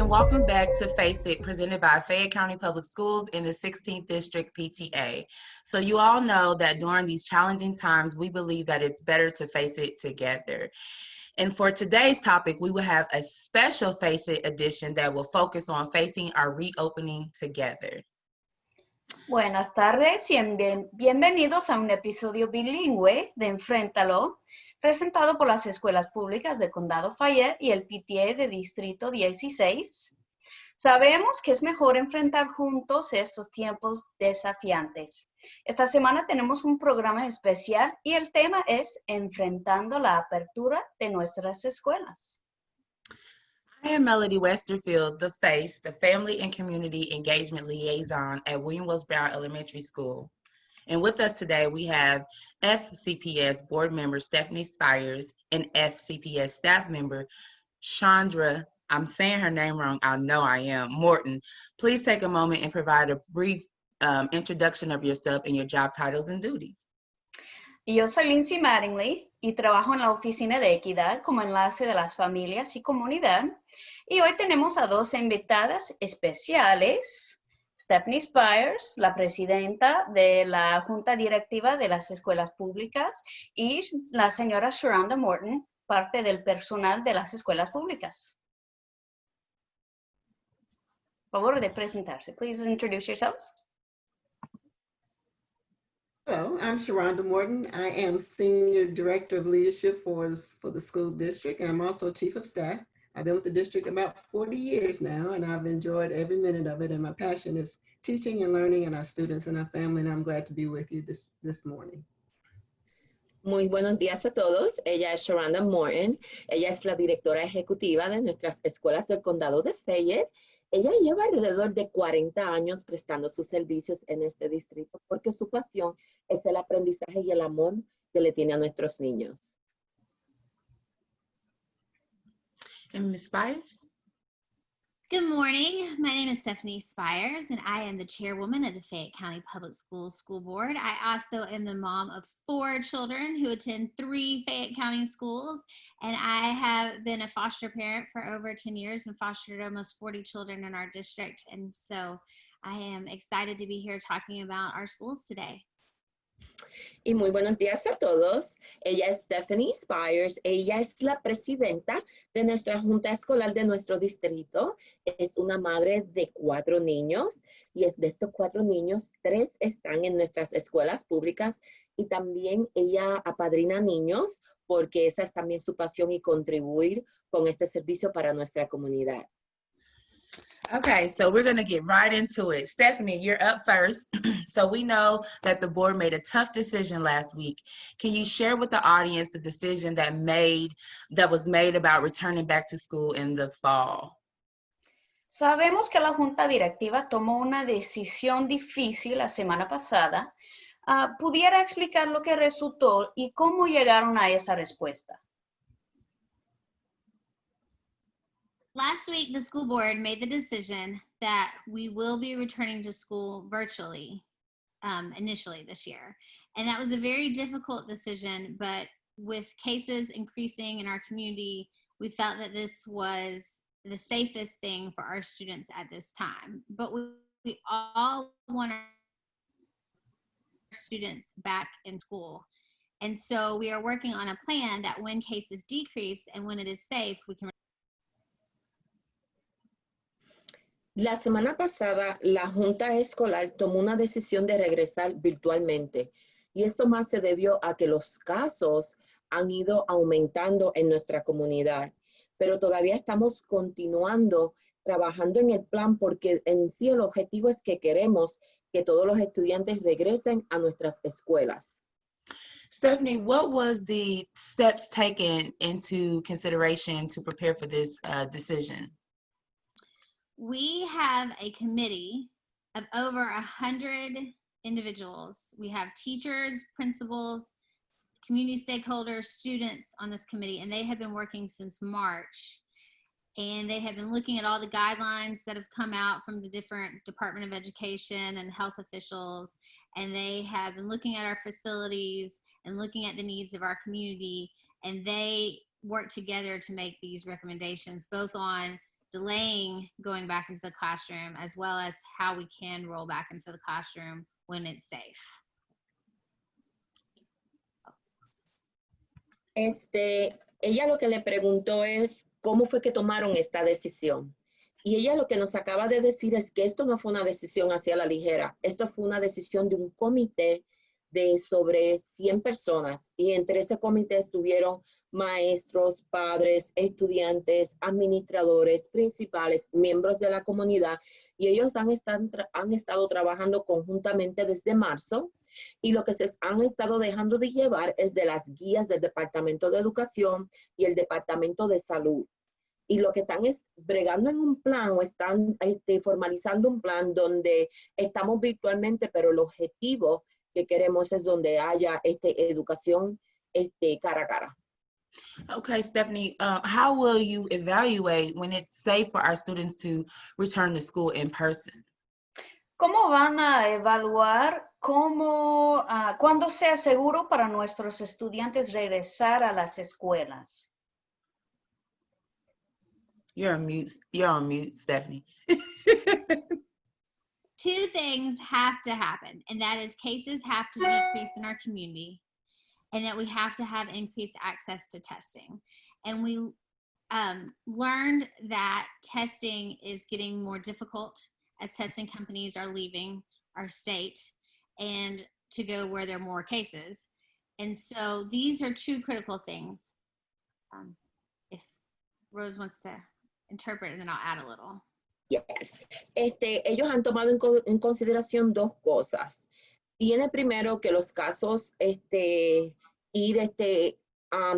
and welcome back to Face It, presented by Fayette County Public Schools in the 16th District PTA. So you all know that during these challenging times, we believe that it's better to face it together. And for today's topic, we will have a special Face It edition that will focus on facing our reopening together. Buenas tardes y bienvenidos a un episodio bilingüe de Enfréntalo, presentado por las escuelas públicas del condado Fayette y el PTA de Distrito 16. Sabemos que es mejor enfrentar juntos estos tiempos desafiantes. Esta semana tenemos un programa especial y el tema es Enfrentando la apertura de nuestras escuelas. I am Melody Westerfield, the FACE, the Family and Community Engagement Liaison at William Wells Brown Elementary School. And with us today, we have FCPS Board Member Stephanie Spire and FCPS staff member Schuronda, I'm saying her name wrong, I know I am, Morton. Please take a moment and provide a brief introduction of yourself and your job titles and duties. Yo soy Lindsay Mattingly y trabajo en la Oficina de Equidad como enlace de las familias y comunidad. Y hoy tenemos a dos invitadas especiales, Stephanie Spire, la presidenta de la junta directiva de las escuelas públicas, y la señora Schuronda Morton, parte del personal de las escuelas públicas. Por favor de presentarse. Please introduce yourselves. Hello, I'm Schuronda Morton. I am Senior Director of Leadership for the school district, and I'm also Chief of Staff. I've been with the district about 40 years now, and I've enjoyed every minute of it, and my passion is teaching and learning and our students and our family, and I'm glad to be with you this morning. Muy buenos días a todos. Ella es Schuronda Morton. Ella es la directora ejecutiva de nuestras escuelas del condado de Fayette. Ella lleva alrededor de 40 años prestando sus servicios en este distrito porque su pasión es el aprendizaje y el amor que le tiene a nuestros niños. And Ms. Spires? Good morning. My name is Stephanie Spires, and I am the chairwoman of the Fayette County Public Schools School Board. I also am the mom of 4 children who attend 3 Fayette County schools, and I have been a foster parent for over 10 years and fostered almost 40 children in our district. And so I am excited to be here talking about our schools today. Y muy buenos días a todos. Ella es Stephanie Spires. Ella es la presidenta de nuestra junta escolar de nuestro distrito. Es una madre de 4 niños y de estos 4 niños, 3 están en nuestras escuelas públicas y también ella apadrina niños porque esa es también su pasión y contribuir con este servicio para nuestra comunidad. Okay, so we're going to get right into it. Stephanie, you're up first. So we know that the board made a tough decision last week. Can you share with the audience the decision that was made about returning back to school in the fall? Sabemos que la junta directiva tomó una decisión difícil la semana pasada. ¿Pudiera explicar lo que resultó y cómo llegaron a esa respuesta? Last week, the school board made the decision that we will be returning to school virtually initially this year. And that was a very difficult decision, but with cases increasing in our community, we felt that this was the safest thing for our students at this time. But we all want our students back in school. And so we are working on a plan that when cases decrease and when it is safe, we can. La semana pasada, la Junta Escolar tomó una decisión de regresar virtualmente y esto más se debió a que los casos han ido aumentando en nuestra comunidad, pero todavía estamos continuando trabajando en el plan porque en sí el objetivo es que queremos que todos los estudiantes regresen a nuestras escuelas. Stephanie, what was the steps taken into consideration to prepare for this decision? We have a committee of over 100 individuals. We have teachers, principals, community stakeholders, students on this committee, and they have been working since March. And they have been looking at all the guidelines that have come out from the different Department of Education and health officials. And they have been looking at our facilities and looking at the needs of our community. And they work together to make these recommendations, both on delaying going back into the classroom, as well as how we can roll back into the classroom when it's safe. Ella lo que le preguntó es cómo fue que tomaron esta decisión. Y ella lo que nos acaba de decir es que esto no fue una decisión hacia la ligera. Esto fue una decisión de un comité de sobre 100 personas. Y entre ese comité estuvieron maestros, padres, estudiantes, administradores, principales, miembros de la comunidad. Y ellos han estado trabajando conjuntamente desde marzo. Y lo que se han estado dejando de llevar es de las guías del Departamento de Educación y el Departamento de Salud. Y lo que están es bregando en un plan o están formalizando un plan donde estamos virtualmente, pero el objetivo que queremos es donde haya educación cara a cara. Okay, Stephanie, how will you evaluate when it's safe for our students to return to school in person? ¿Cómo van a evaluar cuándo sea seguro para nuestros estudiantes regresar a las escuelas? You're on mute, Stephanie. Two things have to happen, and that is cases have to decrease in our community, and that we have to have increased access to testing. And we learned that testing is getting more difficult as testing companies are leaving our state and to go where there are more cases. And so these are two critical things. If Rose wants to interpret, and then I'll add a little. Yes. Ellos han tomado en consideración dos cosas. Tiene primero que los casos ir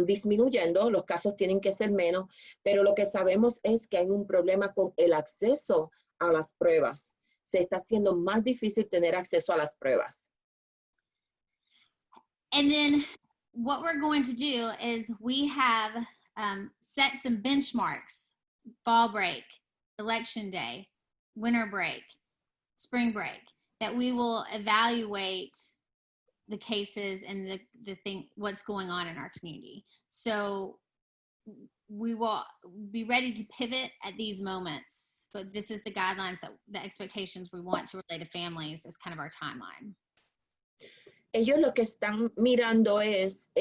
disminuyendo, los casos tienen que ser menos, pero lo que sabemos es que hay un problema con el acceso a las pruebas. Se está haciendo más difícil tener acceso a las pruebas. And then what we're going to do is we have set some benchmarks: fall break, election day, winter break, spring break, that we will evaluate the cases and what's going on in our community. So we will be ready to pivot at these moments, but this is the guidelines, the expectations we want to relate to families is kind of our timeline. Ellos lo que están mirando es,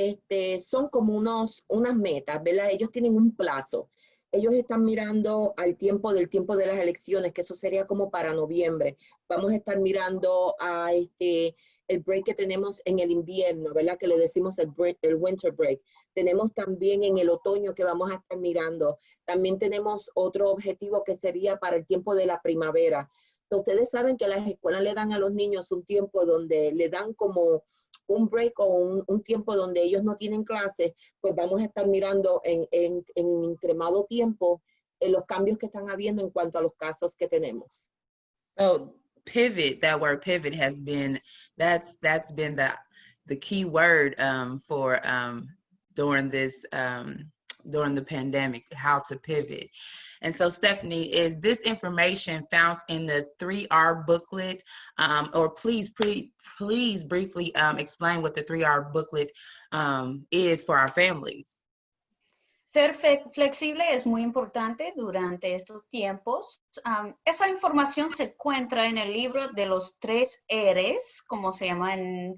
son como unas metas, ¿verdad? Ellos tienen un plazo. Ellos están mirando al tiempo de las elecciones, que eso sería como para noviembre. Vamos a estar mirando a el break que tenemos en el invierno, ¿verdad? Que le decimos el winter break. Tenemos también en el otoño que vamos a estar mirando. También tenemos otro objetivo que sería para el tiempo de la primavera. Ustedes saben que las escuelas le dan a los niños un tiempo donde le dan como un break o un tiempo donde ellos no tienen clases, pues vamos a estar mirando en incremado tiempo los cambios que están habiendo en cuanto a los casos que tenemos. So pivot, that word pivot has been, that's been the key word for during the pandemic, how to pivot. And so, Stephanie, is this information found in the 3R booklet? Or please briefly explain what the 3R booklet is for our families. Ser flexible es muy importante durante estos tiempos. Esa información se encuentra en el libro de los 3 R's, como se llama en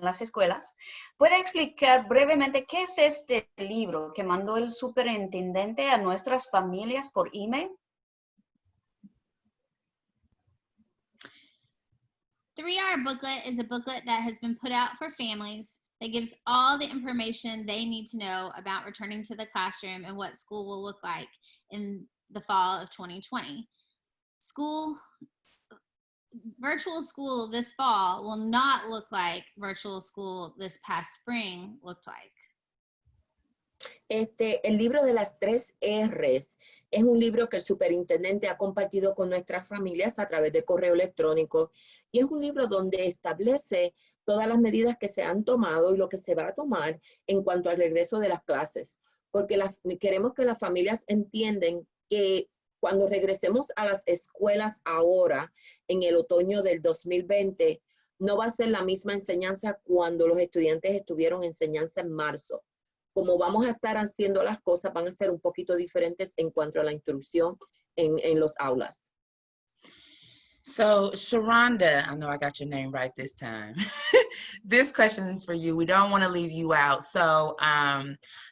las escuelas. ¿Puede explicar brevemente qué es este libro que mandó el superintendente a nuestras familias por email? 3R booklet is a booklet that has been put out for families that gives all the information they need to know about returning to the classroom and what school will look like in the fall of 2020. Virtual school this fall will not look like virtual school this past spring looked like. El libro de las 3 R's es un libro que el superintendente ha compartido con nuestras familias a través de correo electrónico, y es un libro donde establece todas las medidas que se han tomado y lo que se va a tomar en cuanto al regreso de las clases, porque queremos que las familias entiendan que cuando regresemos a las escuelas ahora, en el otoño del 2020, no va a ser la misma enseñanza cuando los estudiantes estuvieron en enseñanza en marzo, como vamos a estar haciendo las cosas, van a ser un poquito diferentes en cuanto a la instrucción en los aulas. So, Schuronda, I know I got your name right this time. This question is for you. We don't want to leave you out. So,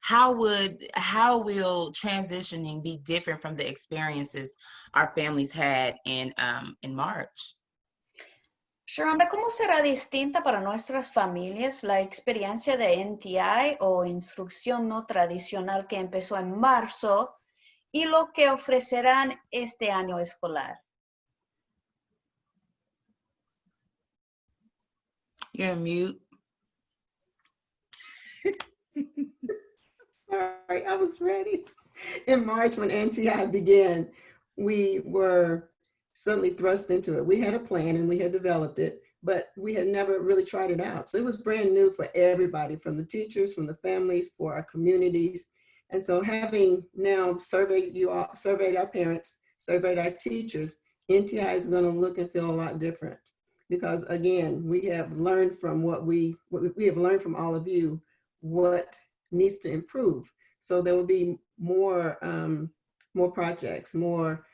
how will transitioning be different from the experiences our families had in March? Schuronda, ¿cómo será distinta para nuestras familias la experiencia de NTI o instrucción no tradicional que empezó en marzo y lo que ofrecerán este año escolar? You're on mute. Sorry, I was ready. In March, when NTI began, we were suddenly thrust into it. We had a plan and we had developed it, but we had never really tried it out. So it was brand new for everybody, from the teachers, from the families, for our communities. And so having now surveyed our parents, surveyed our teachers, NTI is going to look and feel a lot different. Because again, we have learned from what we have learned from all of you what needs to improve. So there will be more projects, more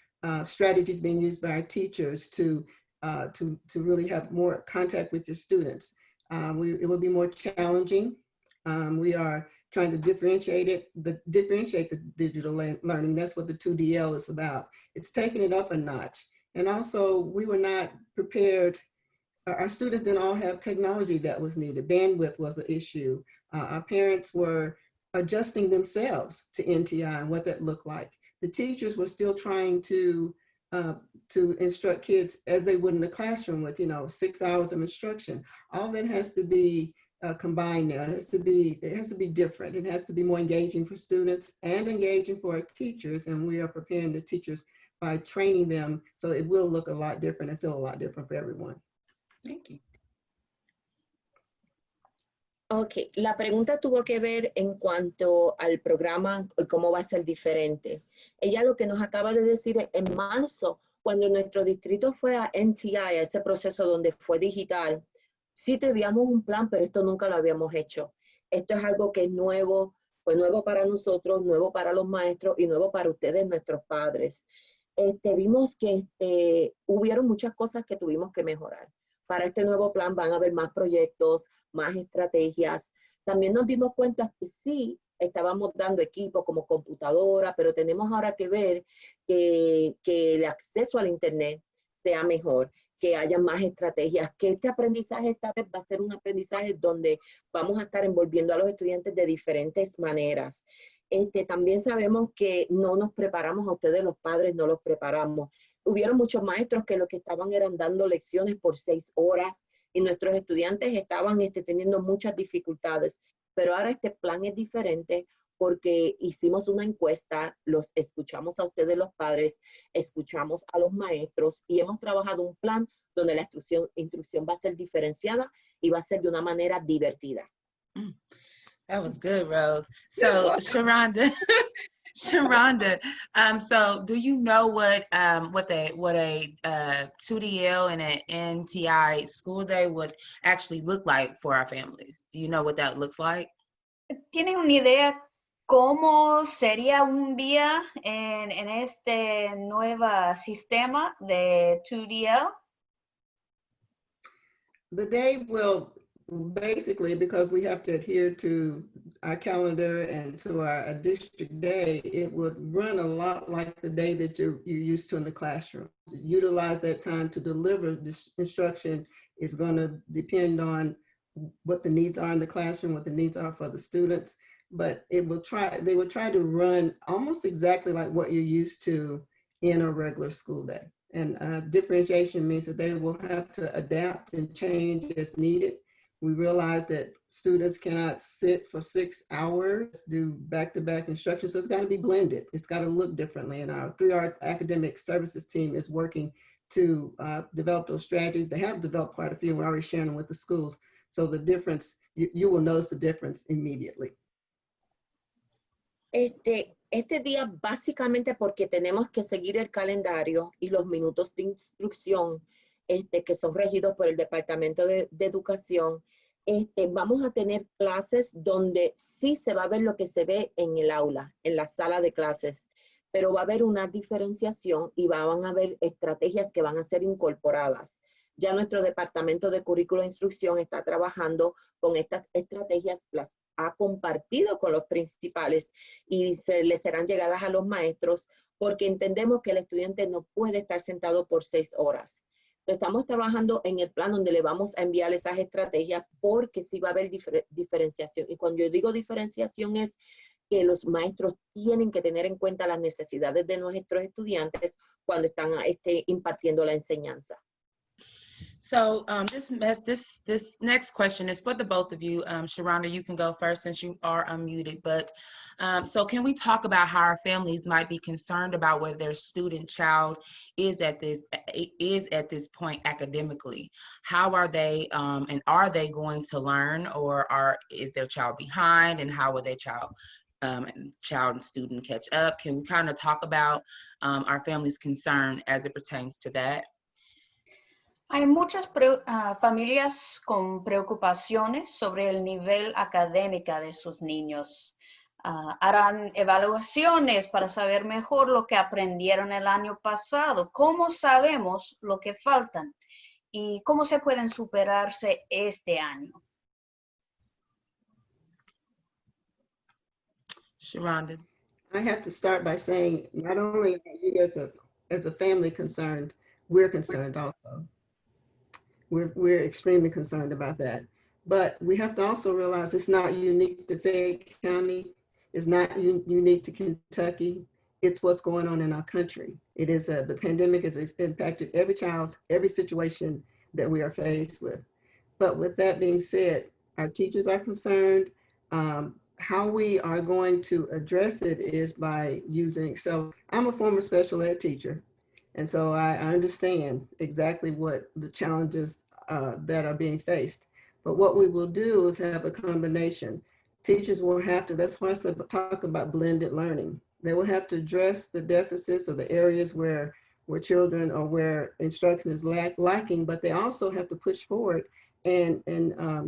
strategies being used by our teachers to really have more contact with your students. It will be more challenging. We are trying to differentiate the digital learning. That's what the 2DL is about. It's taking it up a notch. And also, we were not prepared. Our students didn't all have technology that was needed. Bandwidth was an issue. Our parents were adjusting themselves to NTI and what that looked like. The teachers were still trying to instruct kids as they would in the classroom with 6 hours of instruction. All that has to be combined now. It has to be different. It has to be more engaging for students and engaging for our teachers. And we are preparing the teachers by training them so it will look a lot different and feel a lot different for everyone. Thank you. Ok, la pregunta tuvo que ver en cuanto al programa, cómo va a ser diferente. Ella lo que nos acaba de decir en marzo, cuando nuestro distrito fue a NTI, a ese proceso donde fue digital, sí teníamos un plan, pero esto nunca lo habíamos hecho. Esto es algo que es nuevo, fue nuevo para nosotros, nuevo para los maestros y nuevo para ustedes, nuestros padres. Vimos que hubieron muchas cosas que tuvimos que mejorar. Para este nuevo plan van a haber más proyectos, más estrategias. También nos dimos cuenta que sí, estábamos dando equipo como computadora, pero tenemos ahora que ver que el acceso al Internet sea mejor, que haya más estrategias, que este aprendizaje esta vez va a ser un aprendizaje donde vamos a estar envolviendo a los estudiantes de diferentes maneras. También sabemos que no nos preparamos a ustedes, los padres, no los preparamos. Hubieron muchos maestros que lo que estaban eran dando lecciones por 6 horas y nuestros estudiantes estaban teniendo muchas dificultades. Pero ahora este plan es diferente porque hicimos una encuesta, los escuchamos a ustedes los padres, escuchamos a los maestros y hemos trabajado un plan donde la instrucción va a ser diferenciada y va a ser de una manera divertida. That was good, Rose. So, Schuronda, so do you know what a 2DL and an NTI school day would actually look like for our families? Do you know what that looks like? ¿Tienen una idea cómo sería un día en este nuevo sistema de 2DL? The day will basically, because we have to adhere to our calendar and to our district day, it would run a lot like the day that you're used to in the classroom. So utilize that time to deliver this instruction is going to depend on what the needs are in the classroom, what the needs are for the students, but they will try to run almost exactly like what you're used to in a regular school day. And differentiation means that they will have to adapt and change as needed. We realize that students cannot sit for 6 hours, do back-to-back instruction, so it's got to be blended. It's got to look differently, and our 3R academic services team is working to develop those strategies. They have developed quite a few, and we're already sharing them with the schools. So the difference, you will notice the difference immediately. Este día básicamente porque tenemos que seguir el calendario y los minutos de instrucción que son regidos por el Departamento de Educación. vamos a tener clases donde sí se va a ver lo que se ve en el aula, en la sala de clases, pero va a haber una diferenciación y van a haber estrategias que van a ser incorporadas. Ya nuestro departamento de currículo e instrucción está trabajando con estas estrategias, las ha compartido con los principales y les serán llegadas a los maestros porque entendemos que el estudiante no puede estar sentado por 6 horas. Estamos trabajando en el plan donde le vamos a enviar esas estrategias porque sí va a haber diferenciación. Y cuando yo digo diferenciación es que los maestros tienen que tener en cuenta las necesidades de nuestros estudiantes cuando están impartiendo la enseñanza. So this next question is for the both of you. Schuronda, you can go first since you are unmuted. But so can we talk about how our families might be concerned about whether their student child is at this point academically? How are they and are they going to learn, or is their child behind, and how will their child and student catch up? Can we kind of talk about our family's concern as it pertains to that? Hay muchas familias con preocupaciones sobre el nivel académico de sus niños. Harán evaluaciones para saber mejor lo que aprendieron el año pasado, cómo sabemos lo que faltan y cómo se pueden superarse este año. Schuronda. I have to start by saying, not only are you as a family concerned, we're concerned also. We're extremely concerned about that. But we have to also realize it's not unique to Fayette County. It's not unique to Kentucky. It's what's going on in our country. It is the pandemic has impacted every child, every situation that we are faced with. But with that being said, our teachers are concerned. How we are going to address it is by using Excel. I'm a former special ed teacher. And so I understand exactly what the challenges that are being faced. But what we will do is have a combination. Teachers will have to, that's why I said talk about blended learning. They will have to address the deficits or the areas where children or where instruction is lacking, but they also have to push forward and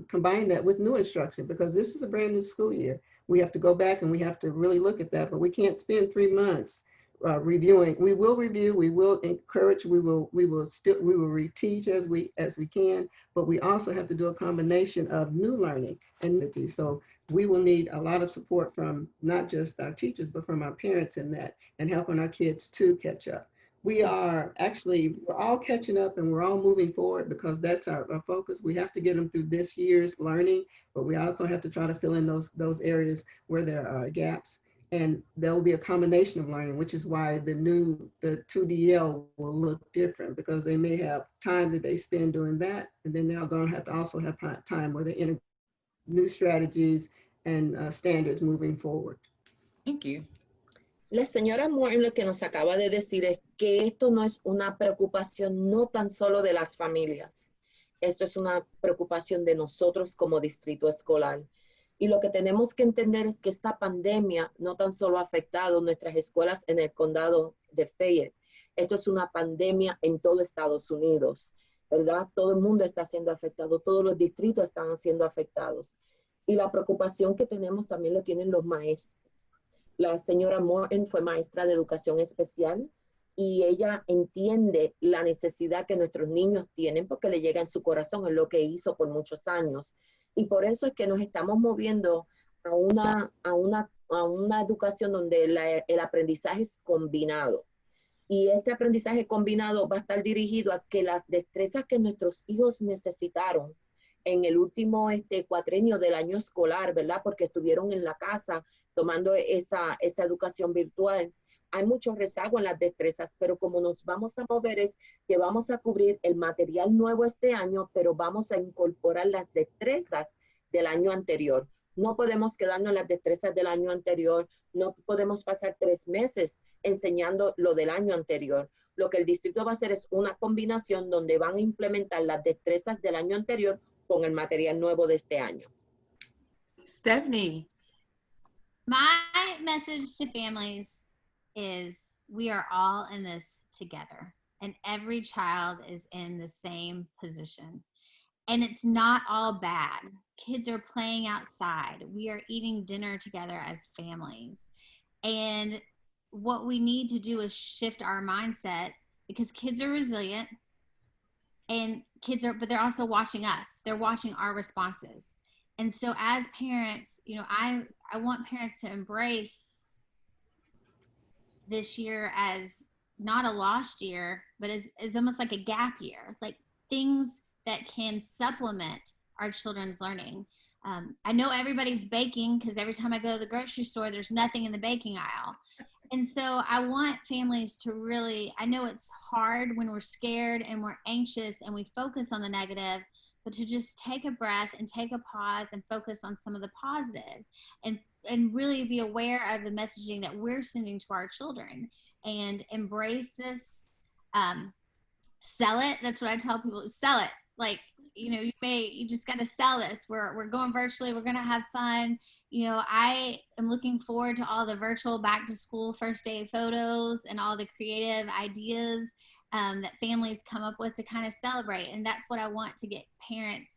combine that with new instruction, because this is a brand new school year. We have to go back and we have to really look at that, but we can't spend 3 months reviewing. We will review, we will encourage, we will reteach as we can, but we also have to do a combination of new learning and so we will need a lot of support from not just our teachers, but from our parents in that, and helping our kids to catch up. We're all catching up and we're all moving forward because that's our focus. We have to get them through this year's learning, but we also have to try to fill in those areas where there are gaps. And there will be a combination of learning, which is why the 2DL will look different, because they may have time that they spend doing that, and then they're going to have to also have time where they integrate new strategies and standards moving forward. Thank you. La señora Morton lo que nos acaba de decir es que esto no es una preocupación no tan solo de las familias. Esto es una preocupación de nosotros como distrito escolar. Y lo que tenemos que entender es que esta pandemia no tan solo ha afectado nuestras escuelas en el condado de Fayette. Esto es una pandemia en todo Estados Unidos, ¿verdad? Todo el mundo está siendo afectado, todos los distritos están siendo afectados. Y la preocupación que tenemos también lo tienen los maestros. La señora Morton fue maestra de educación especial y ella entiende la necesidad que nuestros niños tienen porque le llega en su corazón, es lo que hizo por muchos años. Y por eso es que nos estamos moviendo a una educación donde el aprendizaje es combinado. Y este aprendizaje combinado va a estar dirigido a que las destrezas que nuestros hijos necesitaron en el último cuatrenio del año escolar, ¿verdad? Porque estuvieron en la casa tomando esa educación virtual. Hay mucho rezago en las destrezas, pero como nos vamos a mover es que vamos a cubrir el material nuevo este año, pero vamos a incorporar las destrezas del año anterior. No podemos quedarnos en las destrezas del año anterior, no podemos pasar 3 meses enseñando lo del año anterior. Lo que el distrito va a hacer es una combinación donde van a implementar las destrezas del año anterior con el material nuevo de este año. Stephanie. My message to families is we are all in this together, and every child is in the same position. And it's not all bad. kids are playing outside. We are eating dinner together as families. And what we need to do is shift our mindset, because kids are resilient, and but they're also watching us. They're watching our responses. And so as parents, I want parents to embrace this year as not a lost year, but as almost like a gap year, like things that can supplement our children's learning. I know everybody's baking, because every time I go to the grocery store, there's nothing in the baking aisle. And so I want families to really, I know it's hard when we're scared and we're anxious and we focus on the negative, but to just take a breath and take a pause and focus on some of the positive, and really be aware of the messaging that we're sending to our children, and embrace this. Sell it. That's what I tell people. Sell it. Like, you just got to sell this. We're going virtually. We're going to have fun. I am looking forward to all the virtual back to school first day photos and all the creative ideas that families come up with to kind of celebrate. And that's what I want to get parents.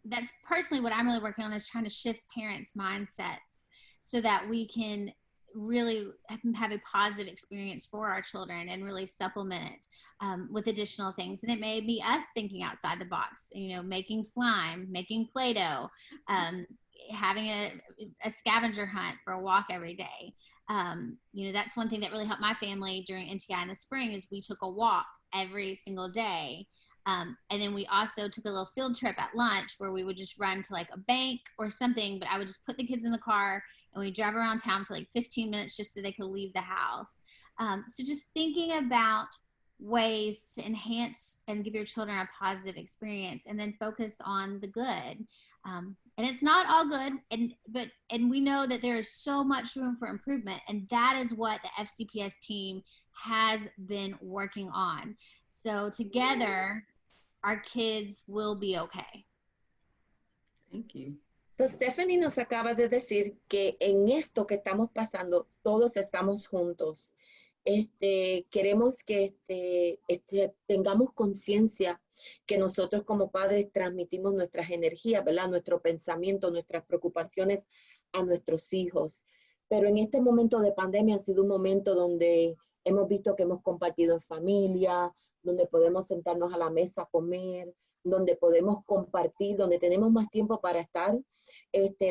That's personally what I'm really working on, is trying to shift parents' mindsets so that we can really have a positive experience for our children and really supplement it with additional things. And it may be us thinking outside the box, making slime, making Play-Doh, having a scavenger hunt for a walk every day. That's one thing that really helped my family during NTI in the spring, is we took a walk every single day. And then we also took a little field trip at lunch where we would just run to like a bank or something, but I would just put the kids in the car and we drive around town for like 15 minutes just so they could leave the house. So just thinking about ways to enhance and give your children a positive experience, and then focus on the good. And it's not all good, and we know that there is so much room for improvement, and that is what the FCPS team has been working on. So together, our kids will be okay. Thank you. Entonces, Stephanie nos acaba de decir que en esto que estamos pasando, todos estamos juntos. Queremos que tengamos conciencia que nosotros como padres transmitimos nuestras energías, ¿verdad? Nuestro pensamiento, nuestras preocupaciones a nuestros hijos. Pero en este momento de pandemia ha sido un momento donde hemos visto que hemos compartido en familia, donde podemos sentarnos a la mesa a comer, donde podemos compartir, donde tenemos más tiempo para estar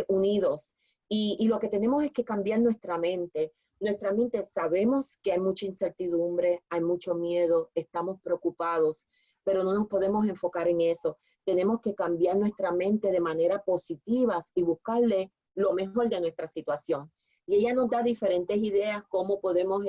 unidos. Y lo que tenemos es que cambiar nuestra mente. Nuestra mente, sabemos que hay mucha incertidumbre, hay mucho miedo, estamos preocupados, pero no nos podemos enfocar en eso. Tenemos que cambiar nuestra mente de manera positiva y buscarle lo mejor de nuestra situación. Y ella nos da diferentes ideas cómo podemos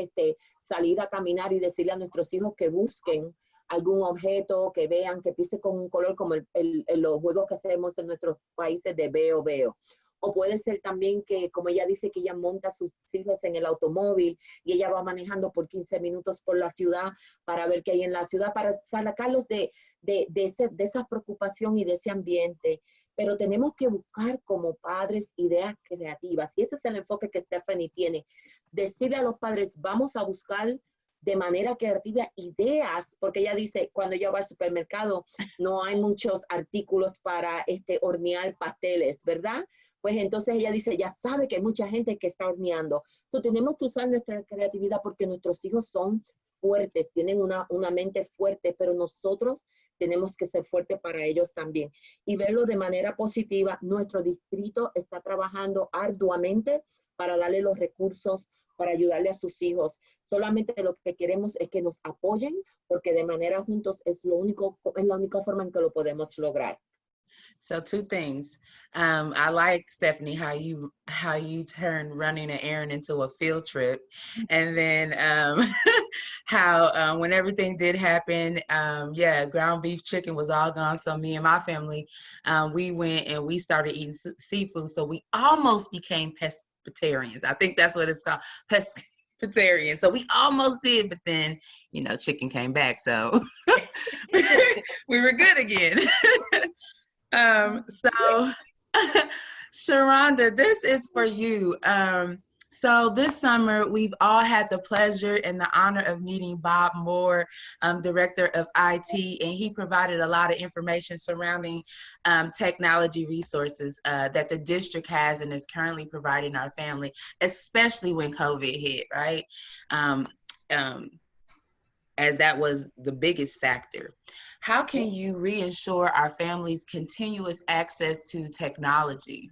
salir a caminar y decirle a nuestros hijos que busquen algún objeto, que vean, que pise con un color como los juegos que hacemos en nuestros países de veo, veo. O puede ser también que, como ella dice, que ella monta a sus hijos en el automóvil y ella va manejando por 15 minutos por la ciudad para ver qué hay en la ciudad, para sacarlos de esa preocupación y de ese ambiente. Pero tenemos que buscar como padres ideas creativas. Y ese es el enfoque que Stephanie tiene. Decirle a los padres, vamos a buscar de manera creativa ideas, porque ella dice, cuando ella va al supermercado, no hay muchos artículos para hornear pasteles, ¿verdad? Pues entonces ella dice, ya sabe que hay mucha gente que está horneando. Entonces tenemos que usar nuestra creatividad porque nuestros hijos son fuertes, tienen una mente fuerte, pero nosotros tenemos que ser fuertes para ellos también. Y verlo de manera positiva, nuestro distrito está trabajando arduamente para darle los recursos, para ayudarle a sus hijos. Solamente lo que queremos es que nos apoyen, porque de manera juntos es la única forma en que lo podemos lograr. So 2 things. I like, Stephanie, how you turn running an errand into a field trip. And then how when everything did happen, ground beef chicken was all gone. So me and my family, we went and we started eating seafood. So we almost became pescatarians. I think that's what it's called, pescatarian. So we almost did, but then, chicken came back. So we were good again. So Schuronda, this is for you. So this summer, we've all had the pleasure and the honor of meeting Bob Moore, Director of IT, and he provided a lot of information surrounding technology resources that the district has and is currently providing our family, especially when COVID hit, right? As that was the biggest factor. How can you reassure our families continuous access to technology?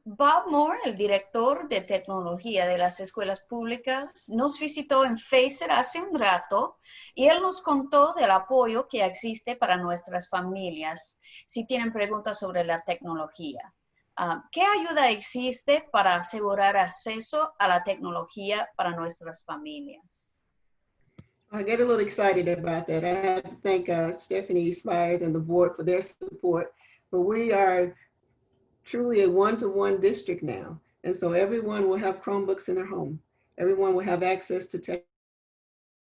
Bob Moore, el director de tecnología de las escuelas públicas, nos visitó en Fayette hace un rato y él nos contó del apoyo que existe para nuestras familias si tienen preguntas sobre la tecnología. ¿Qué ayuda existe para asegurar acceso a la tecnología para nuestras familias? I get a little excited about that. I have to thank Stephanie Spires and the board for their support, but we are truly a one-to-one district now. And so everyone will have Chromebooks in their home. Everyone will have access to tech,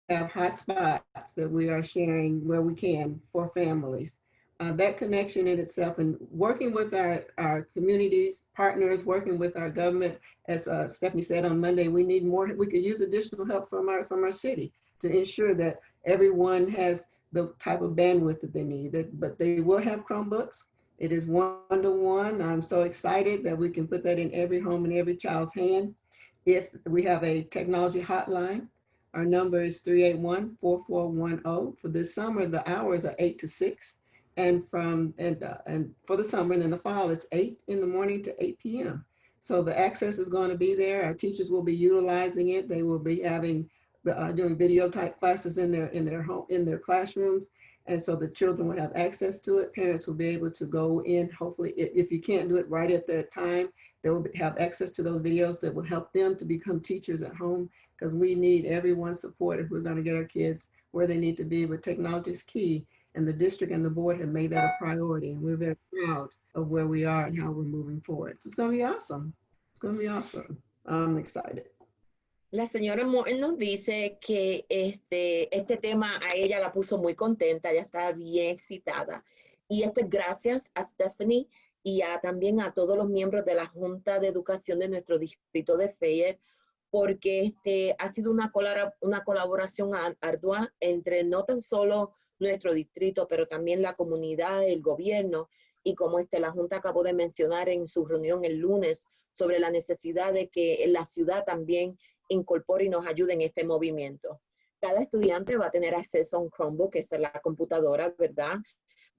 have hotspots that we are sharing where we can for families. That connection in itself and working with our communities, partners, working with our government, as Stephanie said on Monday, we need more, we could use additional help from our city to ensure that everyone has the type of bandwidth that they need. But they will have Chromebooks. It is one-to-one. I'm so excited that we can put that in every home and every child's hand. If we have a technology hotline, our number is 381-4410. For this summer, the hours are 8 to 6. And for the summer, and in the fall, it's 8 in the morning to 8 p.m. So the access is going to be there. Our teachers will be utilizing it. They will be having doing video type classes in their classrooms. And so the children will have access to it. Parents will be able to go in, hopefully, if you can't do it right at that time, they will have access to those videos that will help them to become teachers at home, because we need everyone's support if we're going to get our kids where they need to be. But technology is key, and the district and the board have made that a priority, and we're very proud of where we are and how we're moving forward. So it's going to be awesome. It's going to be awesome. I'm excited. La señora Morton nos dice que este tema a ella la puso muy contenta, ella está bien excitada. Y esto es gracias a Stephanie y también a todos los miembros de la Junta de Educación de nuestro distrito de Fayette, porque ha sido una colaboración ardua entre no tan solo nuestro distrito, pero también la comunidad, el gobierno, y como la Junta acabó de mencionar en su reunión el lunes sobre la necesidad de que la ciudad también incorpore y nos ayude en este movimiento. Cada estudiante va a tener acceso a un Chromebook, que es la computadora, ¿verdad?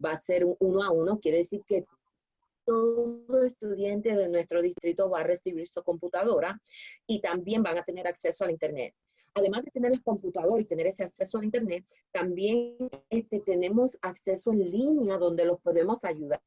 Va a ser 1 a 1, quiere decir que todo estudiante de nuestro distrito va a recibir su computadora y también van a tener acceso al Internet. Además de tener el computador y tener ese acceso al Internet, también tenemos acceso en línea donde los podemos ayudar.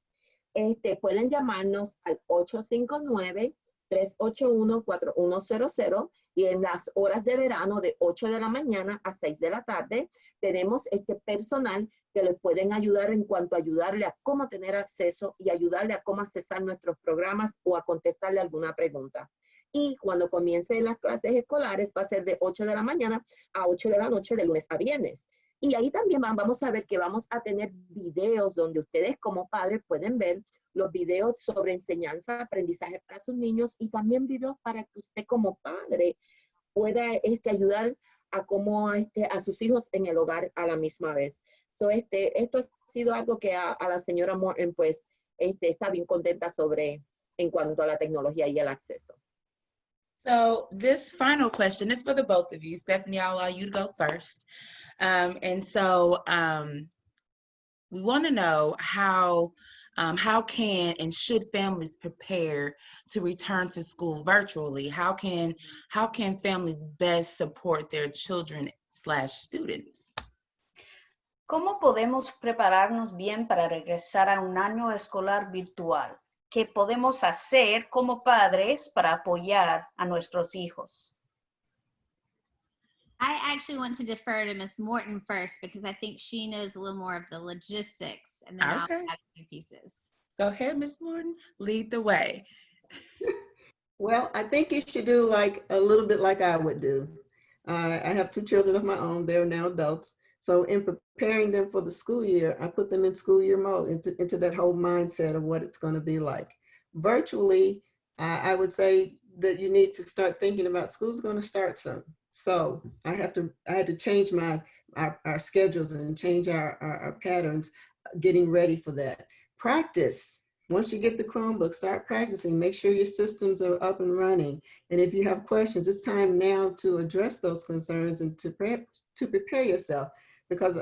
Pueden llamarnos al 859-381-4100 y en las horas de verano de 8 de la mañana a 6 de la tarde tenemos personal que les pueden ayudar en cuanto a ayudarle a cómo tener acceso y ayudarle a cómo accesar nuestros programas o a contestarle alguna pregunta. Y cuando comiencen las clases escolares va a ser de 8 de la mañana a 8 de la noche de lunes a viernes. Y ahí también vamos a ver que vamos a tener videos donde ustedes como padres pueden ver los videos sobre enseñanza, aprendizaje para sus niños y también videos para que usted como padre pueda ayudar a cómo a sus hijos en el hogar a la misma vez. So, esto ha sido algo que a la señora Morton pues está bien contenta sobre en cuanto a la tecnología y el acceso. So this final question is for the both of you. Stephanie, I'll allow you to go first. We want to know how can and should families prepare to return to school virtually? How can families best support their children/students? ¿Cómo podemos prepararnos bien para regresar a un año escolar virtual? ¿Qué podemos hacer como padres para apoyar a nuestros hijos? I actually want to defer to Ms. Morton first because I think she knows a little more of the logistics, and then I'll add a few pieces. Go ahead, Ms. Morton. Lead the way. Well, I think you should do like a little bit like I would do. I have 2 children of my own. They're now adults. So in preparing them for the school year, I put them in school year mode into that whole mindset of what it's going to be like. Virtually, I would say that you need to start thinking about. School's going to start soon. So I had to change our schedules and change our patterns, getting ready for that. Practice. Once you get the Chromebook, start practicing. Make sure your systems are up and running. And if you have questions, it's time now to address those concerns and to prepare yourself. Because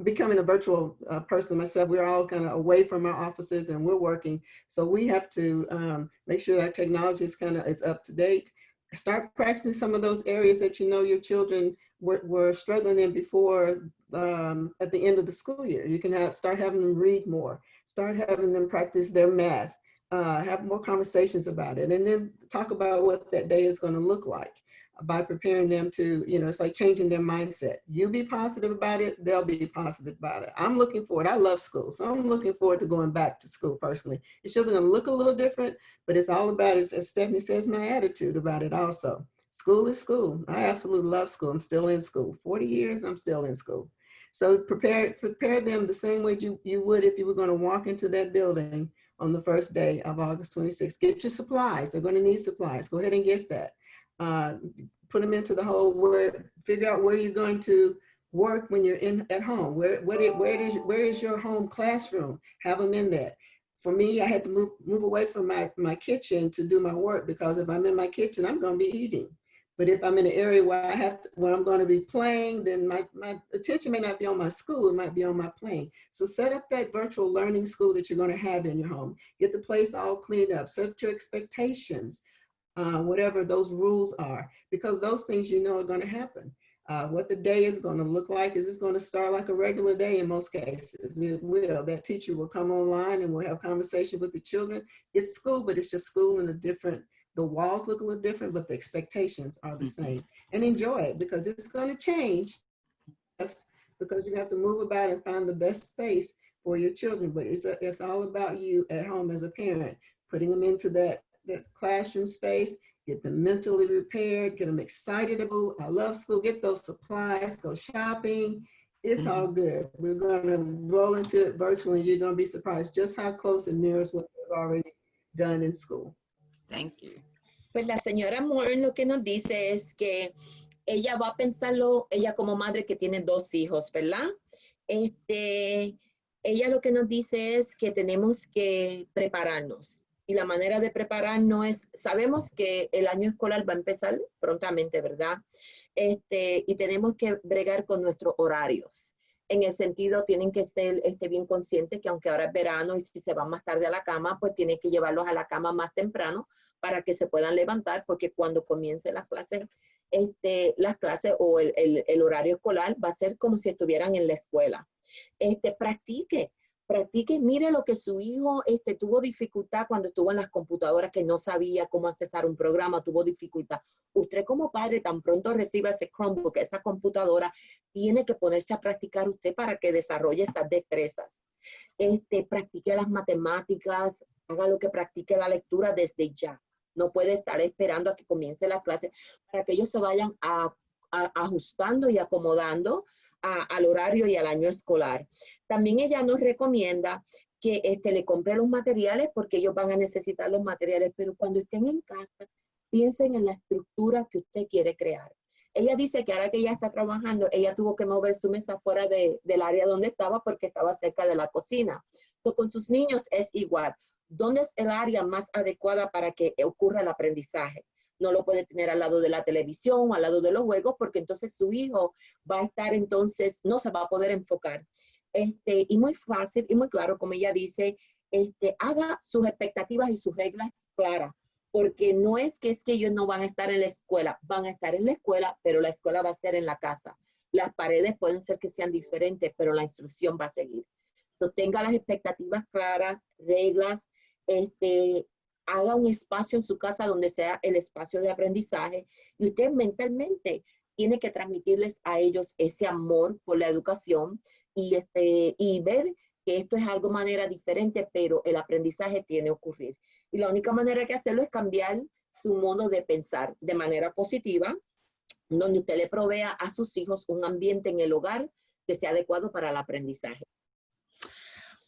becoming a virtual person myself, we're all kind of away from our offices and we're working. So we have to make sure that technology is up to date. Start practicing some of those areas that you know your children were struggling in before at the end of the school year. You can start having them read more, start having them practice their math, have more conversations about it, and then talk about what that day is going to look like by preparing them to, it's like changing their mindset. You be positive about it, they'll be positive about it. I'm looking forward. I love school, so I'm looking forward to going back to school personally. It's just going to look a little different, but it's all about, as Stephanie says, my attitude about it also. School is school. I absolutely love school. I'm still in school. 40 years, I'm still in school. So prepare them the same way you would if you were going to walk into that building on the first day of August 26th. Get your supplies. They're going to need supplies. Go ahead and get that. Put them into the whole figure out where you're going to work when you're at home. Where is your home classroom? Have them in that. For me, I had to move away from my kitchen to do my work, because if I'm in my kitchen, I'm going to be eating. But if I'm in an area where I'm going to be playing, then my attention may not be on my school, it might be on my playing. So set up that virtual learning school that you're going to have in your home. Get the place all cleaned up, set your expectations, whatever those rules are, because those things are going to happen. What the day is going to look like, is it's going to start like a regular day in most cases. It will. That teacher will come online and we'll have conversation with the children. It's school, but it's just school in a different, the walls look a little different, but the expectations are the same. And enjoy it, because it's going to change, because you have to move about and find the best space for your children. But it's all about you at home as a parent, putting them into that classroom space, get them mentally prepared, get them excited about, I love school, get those supplies, go shopping. It's all good. We're going to roll into it virtually. You're going to be surprised just how close it mirrors what we've already done in school. Thank you. Pues la señora Morton lo que nos dice es que ella va a pensarlo, ella como madre que tiene 2 hijos, ¿verdad? Ella lo que nos dice es que tenemos que prepararnos. Y la manera de prepararnos es, sabemos que el año escolar va a empezar prontamente, ¿verdad? Y tenemos que bregar con nuestros horarios. En el sentido, tienen que ser bien conscientes que aunque ahora es verano y si se van más tarde a la cama, pues tienen que llevarlos a la cama más temprano para que se puedan levantar, porque cuando comiencen las clases o el horario escolar va a ser como si estuvieran en la escuela. Practique, mire lo que su hijo tuvo dificultad cuando estuvo en las computadoras, que no sabía cómo accesar un programa, tuvo dificultad. Usted como padre, tan pronto reciba ese Chromebook, esa computadora, tiene que ponerse a practicar usted para que desarrolle esas destrezas. Practique las matemáticas, haga lo que practique la lectura desde ya. No puede estar esperando a que comience la clase para que ellos se vayan ajustando y acomodando al horario y al año escolar. También ella nos recomienda que le compre los materiales, porque ellos van a necesitar los materiales, pero cuando estén en casa, piensen en la estructura que usted quiere crear. Ella dice que ahora que ella está trabajando, ella tuvo que mover su mesa fuera del área donde estaba porque estaba cerca de la cocina. Pero con sus niños es igual. ¿Dónde es el área más adecuada para que ocurra el aprendizaje? No lo puede tener al lado de la televisión o al lado de los juegos, porque entonces su hijo va a estar, entonces no se va a poder enfocar. Y muy fácil y muy claro, como ella dice, haga sus expectativas y sus reglas claras, porque no es que ellos no van a estar en la escuela, van a estar en la escuela, pero la escuela va a ser en la casa. Las paredes pueden ser que sean diferentes, pero la instrucción va a seguir. Entonces, tenga las expectativas claras, reglas, haga un espacio en su casa donde sea el espacio de aprendizaje, y usted mentalmente tiene que transmitirles a ellos ese amor por la educación y ver que esto es algo de manera diferente, pero el aprendizaje tiene que ocurrir. Y la única manera de hacerlo es cambiar su modo de pensar de manera positiva, donde usted le provea a sus hijos un ambiente en el hogar que sea adecuado para el aprendizaje.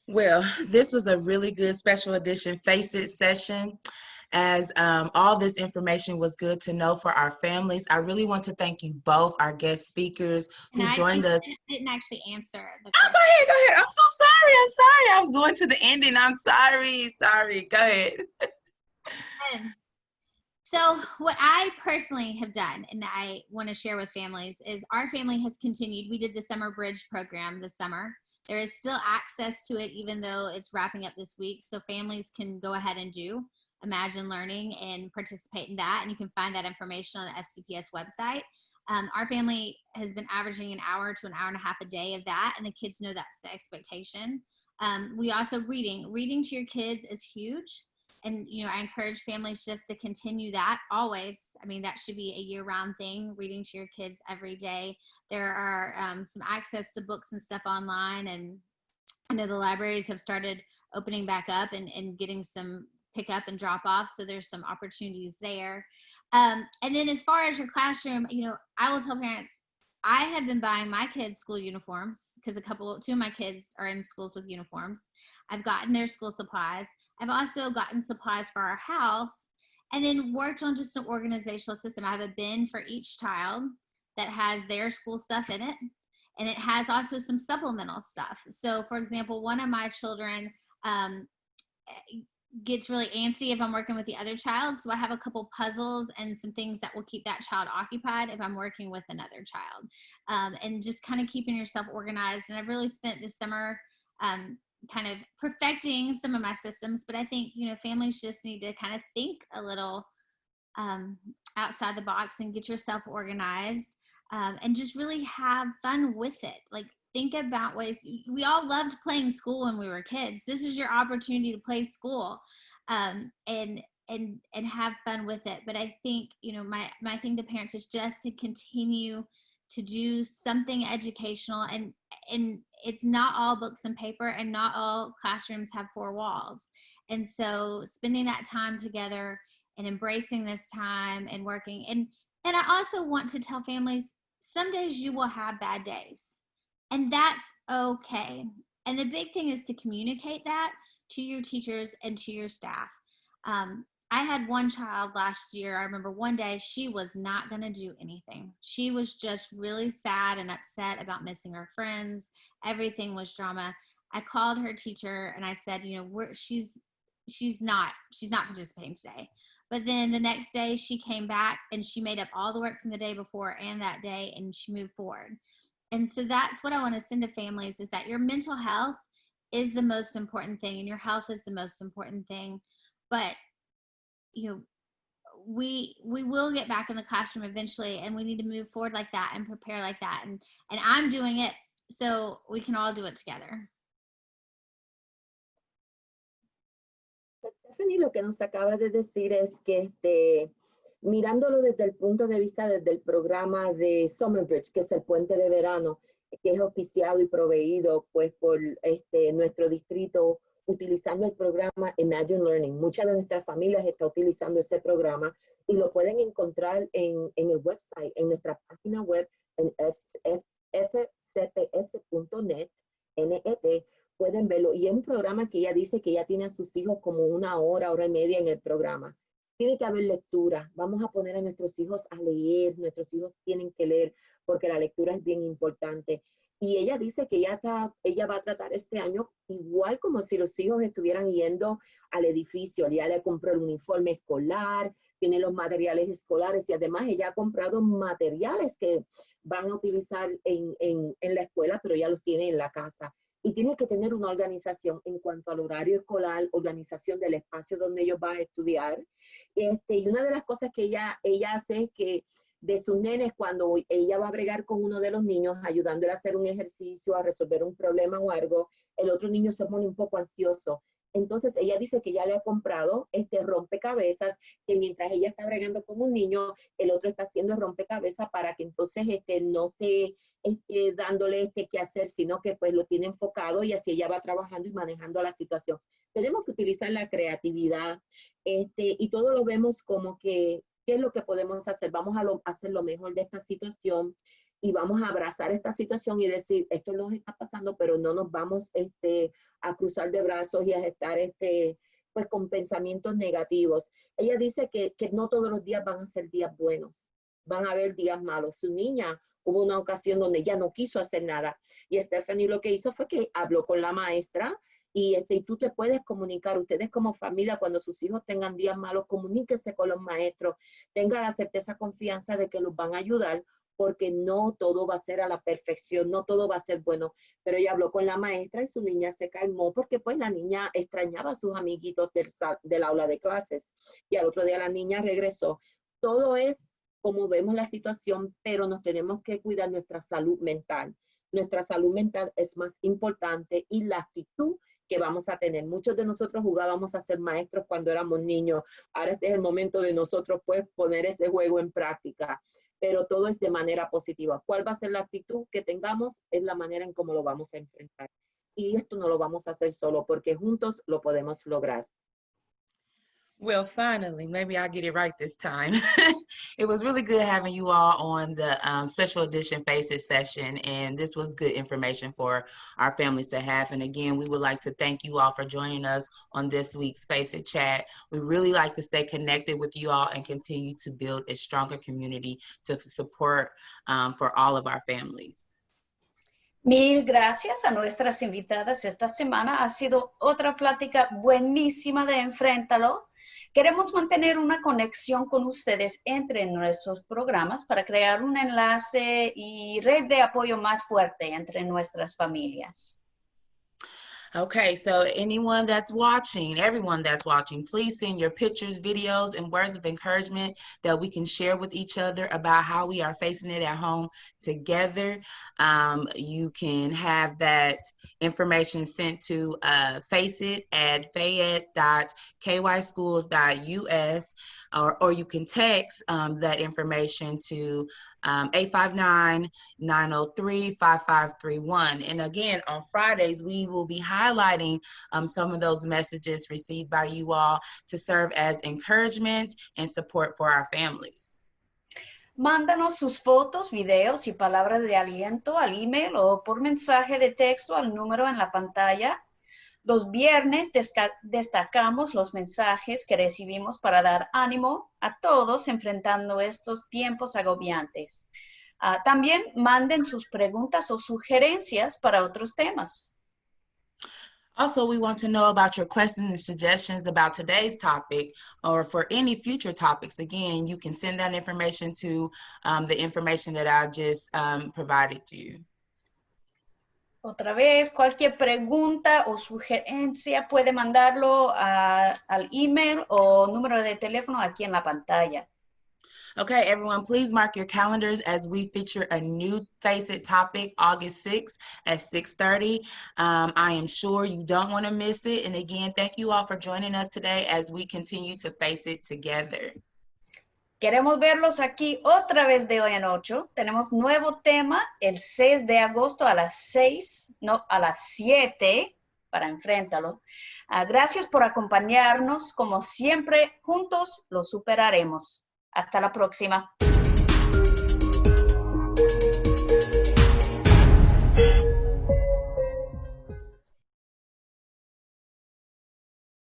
Well, this was a really good special edition Face It session. as all this information was good to know for our families. I really want to thank you both, our guest speakers who joined us. I didn't actually answer the question. Oh, go ahead. I'm so sorry. I was going to the ending. I'm sorry. Go ahead. So what I personally have done, and I want to share with families, is our family has continued. We did the Summer Bridge program this summer. There is still access to it, even though it's wrapping up this week. So families can go ahead and do Imagine Learning and participate in that. And you can find that information on the FCPS website. Our family has been averaging an hour to an hour and a half a day of that. And the kids know that's the expectation. We also reading to your kids is huge. And, I encourage families just to continue that always. I mean, that should be a year-round thing, reading to your kids every day. There are some access to books and stuff online. And I know the libraries have started opening back up and getting some pick up and drop off. So there's some opportunities there. And then as far as your classroom, I will tell parents, I have been buying my kids school uniforms because two of my kids are in schools with uniforms. I've gotten their school supplies. I've also gotten supplies for our house and then worked on just an organizational system. I have a bin for each child that has their school stuff in it. And it has also some supplemental stuff. So for example, one of my children gets really antsy if I'm working with the other child. So I have a couple puzzles and some things that will keep that child occupied if I'm working with another child. And just kind of keeping yourself organized. And I've really spent this summer kind of perfecting some of my systems. But I think, families just need to kind of think a little outside the box and get yourself organized and just really have fun with it. Like, think about ways. We all loved playing school when we were kids. This is your opportunity to play school and have fun with it. But I think, my thing to parents is just to continue to do something educational. And it's not all books and paper, and not all classrooms have 4 walls. And so spending that time together and embracing this time and working. And I also want to tell families, some days you will have bad days. And that's okay. And the big thing is to communicate that to your teachers and to your staff. I had one child last year. I remember one day she was not going to do anything. She was just really sad and upset about missing her friends. Everything was drama. I called her teacher and I said, she's not participating today. But then the next day she came back and she made up all the work from the day before and that day, and she moved forward. And so that's what I want to send to families, is that your mental health is the most important thing, and your health is the most important thing. But, we will get back in the classroom eventually, and we need to move forward like that and prepare like that. And I'm doing it so we can all do it together. Stephanie, lo que nos acaba de decir es que mirándolo desde el punto de vista del programa de Summer Bridge, que es el puente de verano, que es auspiciado y proveído pues por nuestro distrito, utilizando el programa Imagine Learning. Muchas de nuestras familias están utilizando ese programa y lo pueden encontrar en el website, en nuestra página web, en fcps.net, NET. Pueden verlo. Y es un programa que ella dice que ella tiene a sus hijos como 1 hora, hora y media en el programa. Tiene que haber lectura. Vamos a poner a nuestros hijos a leer. Nuestros hijos tienen que leer porque la lectura es bien importante. Y ella dice que ella va a tratar este año igual como si los hijos estuvieran yendo al edificio. Ya le compró el uniforme escolar, tiene los materiales escolares y además ella ha comprado materiales que van a utilizar en la escuela, pero ya los tiene en la casa. Y tiene que tener una organización en cuanto al horario escolar, organización del espacio donde ellos van a estudiar. Y una de las cosas que ella hace es que de sus nenes, cuando ella va a bregar con uno de los niños, ayudándole a hacer un ejercicio, a resolver un problema o algo, el otro niño se pone un poco ansioso. Entonces ella dice que ya le ha comprado rompecabezas, que mientras ella está bregando con un niño, el otro está haciendo rompecabezas para que entonces no esté dándole qué hacer, sino que pues lo tiene enfocado y así ella va trabajando y manejando la situación. Tenemos que utilizar la creatividad y todo lo vemos como que ¿qué es lo que podemos hacer? Vamos a hacer lo mejor de esta situación y vamos a abrazar esta situación y decir, esto nos está pasando, pero no nos vamos a cruzar de brazos y a estar pues con pensamientos negativos. Ella dice que no todos los días van a ser días buenos, van a haber días malos. Su niña, hubo una ocasión donde ella no quiso hacer nada y Stephanie lo que hizo fue que habló con la maestra y tú te puedes comunicar. Ustedes como familia, cuando sus hijos tengan días malos, comuníquese con los maestros, tengan la certeza, confianza de que los van a ayudar, porque no todo va a ser a la perfección, no todo va a ser bueno. Pero ella habló con la maestra y su niña se calmó porque pues la niña extrañaba a sus amiguitos del aula de clases. Y al otro día la niña regresó. Todo es como vemos la situación, pero nos tenemos que cuidar nuestra salud mental. Nuestra salud mental es más importante y la actitud que vamos a tener. Muchos de nosotros jugábamos a ser maestros cuando éramos niños. Ahora este es el momento de nosotros pues poner ese juego en práctica. Pero todo es de manera positiva. ¿Cuál va a ser la actitud que tengamos? Es la manera en cómo lo vamos a enfrentar. Y esto no lo vamos a hacer solo, porque juntos lo podemos lograr. Well, finally, maybe I'll get it right this time. It was really good having you all on the special edition Face It session, and this was good information for our families to have. And again, we would like to thank you all for joining us on this week's Face It chat. We really like to stay connected with you all and continue to build a stronger community to support for all of our families. Mil gracias a nuestras invitadas esta semana. Ha sido otra plática buenísima de Enfréntalo. Queremos mantener una conexión con ustedes entre nuestros programas para crear un enlace y red de apoyo más fuerte entre nuestras familias. Okay, so anyone that's watching, everyone that's watching, please send your pictures, videos, and words of encouragement that we can share with each other about how we are facing it at home together. You can have that information sent to faceit@fayette.kyschools.us, or you can text that information to 859-903-5531. And again, on Fridays, we will be highlighting some of those messages received by you all to serve as encouragement and support for our families. Mándanos sus fotos, videos y palabras de aliento al email o por mensaje de texto al número en la pantalla. Los viernes destacamos los mensajes que recibimos para dar ánimo a todos enfrentando estos tiempos agobiantes. También manden sus preguntas o sugerencias para otros temas. Also, we want to know about your questions and suggestions about today's topic or for any future topics. Again, you can send that information to the information that I just provided to you. Otra vez, cualquier pregunta o sugerencia puede mandarlo al email o número de teléfono aquí en la pantalla. Okay, everyone, please mark your calendars as we feature a new Face It topic August 6th at 6:30. I am sure you don't want to miss it. And again, thank you all for joining us today as we continue to face it together. Queremos verlos aquí otra vez de hoy en 8. Tenemos nuevo tema el 6 de agosto a las 7 para Enfréntalo. Gracias por acompañarnos. Como siempre, juntos lo superaremos. Hasta la próxima.